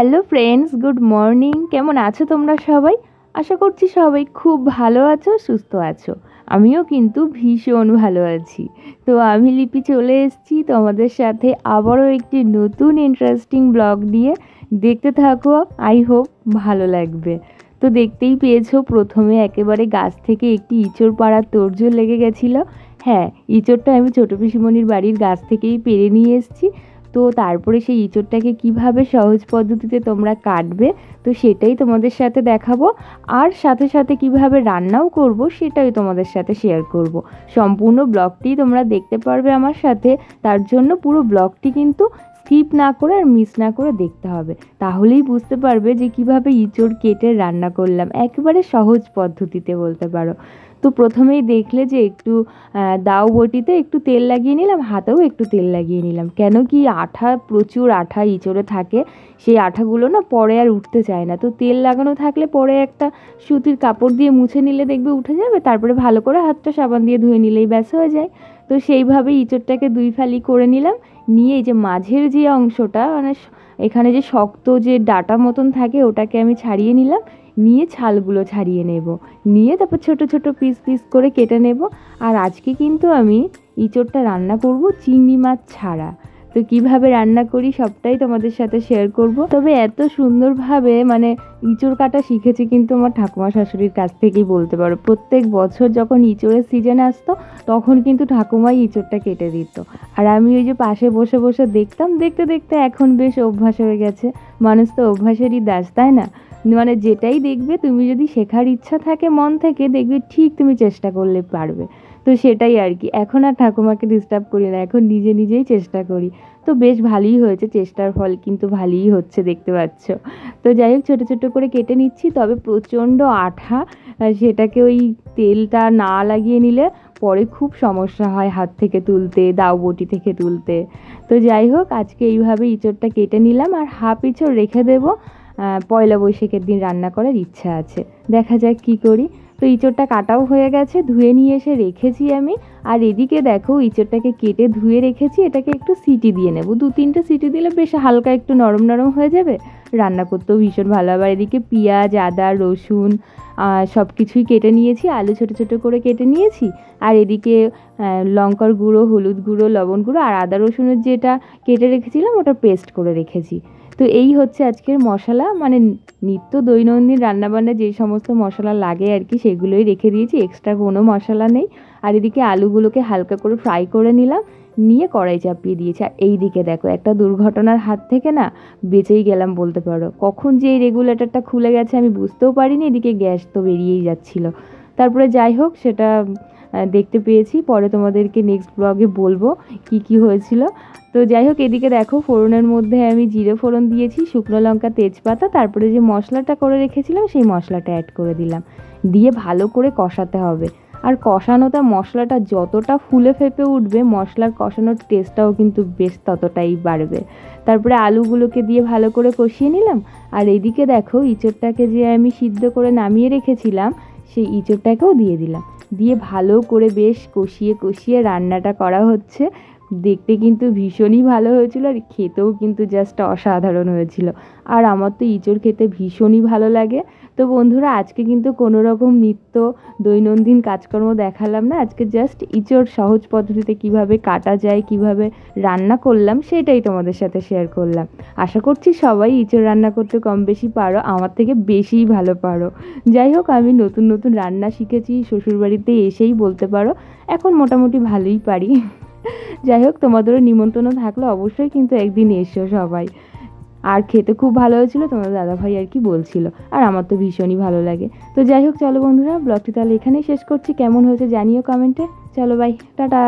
Hello friends, good morning. কেমন আছো তোমরা সবাই? আশা করছি সবাই খুব ভালো আছো, সুস্থ আছো। আমিও কিন্তু ভীষণ ভালো আছি। তো আমি লিপি চলে এসেছি তোমাদের সাথে আবারও একটি নতুন ইন্টারেস্টিং ব্লগ নিয়ে। দেখতে থাকো, আই হোপ ভালো লাগবে। তো দেখতেই পেয়েছো, প্রথমে একেবারে গাছ থেকে একটি ইঁচড় পাড়ার তোড়জোড় লেগে গেছিলো। হ্যাঁ, ইঁচড়টা আমি ছোটো পিসিমণির বাড়ির গাছ থেকেই পেড়ে নিয়ে এসেছি। তো তারপরে সেই ইঁচড়টাকে কিভাবে সহজ পদ্ধতিতে তোমরা কাটবে, তো সেটাই তোমাদের সাথে দেখাবো। আর সাথে সাথে কিভাবে রান্নাও করব সেটাই তোমাদের সাথে শেয়ার করব। সম্পূর্ণ ব্লগটি তোমরা দেখতে পারবে আমার সাথে। তার জন্য পুরো ব্লগটি কিন্তু স্কিপ না করে আর মিস না করে দেখতে হবে। তাহলেই বুঝতে পারবে যে কিভাবে ইঁচড় কেটে রান্না করলাম, একেবারে সহজ পদ্ধতিতে বলতে পারো। তো প্রথমেই দেখলে যে একটু দাও বটিতে একটু তেল লাগিয়ে নিলাম, হাতেও একটু তেল লাগিয়ে নিলাম। কেন কি, প্রচুর আঠা ইঁচড়ে থাকে। সেই আঠাগুলো না পরে আর উঠতে চায় না। তো তেল লাগানো থাকলে পরে একটা সুতির কাপড় দিয়ে মুছে নিলে দেখবে উঠে যাবে। তারপরে ভালো করে হাতটা সাবান দিয়ে ধুয়ে নিলেই ব্যাস হয়ে যায়। তো সেইভাবে ইঁচড়টাকে 2 ফালি করে নিলাম। নিয়ে এই যে মাঝের যে অংশটা, মানে এখানে যে শক্ত যে ডাটা মতন থাকে, ওটাকে আমি ছাড়িয়ে নিলাম। নিয়ে ছালগুলো ছাড়িয়ে নেব। নিয়ে তারপর ছোট ছোট পিস পিস করে কেটে নেব। আর আজকে কিন্তু আমি ইঁচড়টা রান্না করব চিংড়ি মাছ ছাড়া। তো কিভাবে রান্না করি সবটাই তোমাদের সাথে শেয়ার করব। তবে এত সুন্দরভাবে ইঁচড় কাটা শিখেছি কিন্তু আমার ঠাকুমা শাশুড়ির কাছ থেকেই বলতে পারো। প্রত্যেক বছর যখন ইঁচড়ের সিজন আসতো তখন কিন্তু ঠাকুমাই ইঁচড়টা কেটে দিত। আর আমি ওই যে পাশে বসে বসে দেখতাম। দেখতে দেখতে এখন বেশ অভ্যাস হয়ে গেছে। মানুষ তো অভ্যাসেরই দাস, তাই না? যেটাই দেখবে, তুমি যদি শেখার ইচ্ছা থাকে মন থেকে, দেখবে ঠিক তুমি চেষ্টা করলে পারবে। তো সেটাই আর কি। এখন আর ঠাকুমাকে ডিস্টার্ব করি না, এখন নিজে নিজেই চেষ্টা করি। তো বেশ ভালোই হয়েছে, চেষ্টার ফল কিন্তু ভালোই হচ্ছে, দেখতে পাচ্ছ। তো যাই হোক, ছোটো ছোটো করে কেটে নিচ্ছি। তবে প্রচণ্ড আঠা, সেটাকে ওই তেলটা না লাগিয়ে নিলে পরে খুব সমস্যা হয় হাত থেকে তুলতে, দাও বটি থেকে তুলতে। তো যাই হোক, আজকে এইভাবে ইঁচড়টা কেটে নিলাম। আর হাফ ইঁচড় রেখে দেবো, পয়লা বৈশাখের দিন রান্না করার ইচ্ছা আছে। দেখা যাক কি করি। তো ইঁচড়টা কাটাও হয়ে গেছে, ধুয়ে নিয়ে এসে রেখেছি আমি। আর এদিকে দেখো, ইঁচড়টাকে কেটে ধুয়ে রেখেছি। এটাকে একটু সিটি দিয়ে নেব। 2-3টে সিটি দিলে বেশ হালকা একটু নরম নরম হয়ে যাবে, রান্না করতেও ভীষণ ভালো হবে। আর এদিকে পেঁয়াজ, আদা, রসুন সব কিছুই কেটে নিয়েছি। আলু ছোটো ছোটো করে কেটে নিয়েছি। আর এদিকে লঙ্কার গুঁড়ো, হলুদ গুঁড়ো, লবণ গুঁড়ো আর আদা রসুনের যেটা কেটে রেখেছিলাম ওটা পেস্ট করে রেখেছি। তো এই হচ্ছে আজকের মশলা, নিত্য দৈনন্দিন রান্নাবান্না যে সমস্ত মশলা লাগে আর কি, সেগুলোই রেখে দিয়েছি, এক্সট্রা কোনো মশলা নেই। আর এদিকে আলুগুলোকে হালকা করে ফ্রাই করে নিলাম, নিয়ে কড়াই চাপিয়ে দিয়েছি। আর এই দিকে দেখো, একটা দুর্ঘটনার হাত থেকে না বেঁচেই গেলাম বলতে পারো। কখন যে এই রেগুলেটরটা খুলে গেছে আমি বুঝতেও পারিনি, এদিকে গ্যাস তো বেরিয়েই যাচ্ছিল। তারপরে যাই হোক, সেটা দেখতে পেয়েছি। পরে তোমাদেরকে নেক্সট ব্লগে বলবো কি কি হয়েছিল। তো যাই হোক, এদিকে দেখো, ফোড়নের মধ্যে আমি জিরে ফোড়ন দিয়েছি, শুকনো লঙ্কা, তেজপাতা, তারপরে যে মশলাটা করে রেখেছিলাম সেই মশলাটা অ্যাড করে দিলাম। দিয়ে ভালো করে কষাতে হবে। আর কষানোটা, মশলাটা যতটা ফুলে ফেঁপে উঠবে, মশলার কষানোর টেস্টটাও কিন্তু বেশ ততটাই বাড়বে। তারপরে আলুগুলোকে দিয়ে ভালো করে কষিয়ে নিলাম। আর এদিকে দেখো, ইঁচড়টাকে যে আমি সিদ্ধ করে নামিয়ে রেখেছিলাম সেই ইঁচড়টাকেও দিয়ে দিলাম। দিয়ে ভালো করে বেশ কষিয়ে কষিয়ে রান্নাটা করা হচ্ছে। দেখতে কিন্তু ভীষণই ভালো হয়েছিল, আর খেতেও কিন্তু জাস্ট অসাধারণ হয়েছিল। আর আমার তো ইঁচড় খেতে ভীষণই ভালো লাগে। তো বন্ধুরা, আজকে কিন্তু কোনো রকম নিত্য দৈনন্দিন কাজকর্ম দেখালাম না। আজকে জাস্ট ইঁচড় সহজ পদ্ধতিতে কিভাবে কাটা যায়, কিভাবে রান্না করলাম, সেটাই তোমাদের সাথে শেয়ার করলাম। আশা করছি সবাই ইঁচড় রান্না করতে কম বেশি পারো, আমার থেকে বেশিই ভালো পারো। যাই হোক, আমি নতুন নতুন রান্না শিখেছি শ্বশুরবাড়িতে এসেই বলতে পারো। এখন মোটামুটি ভালোই পারি। যাই হোক, তোমাদেরও নিমন্ত্রণ থাকলে অবশ্যই কিন্তু একদিন এসো সবাই। আর খেতে খুব ভালো হয়েছিল, তোমাদের দাদাভাই আর কি বলছিল। আর আমার তো ভীষণই ভালো লাগে। তো যাই হোক, চলো বন্ধুরা, ব্লগটি তাহলে এখানেই শেষ করছি। কেমন হয়েছে জানিও কমেন্টে। চলো, বাই, টাটা।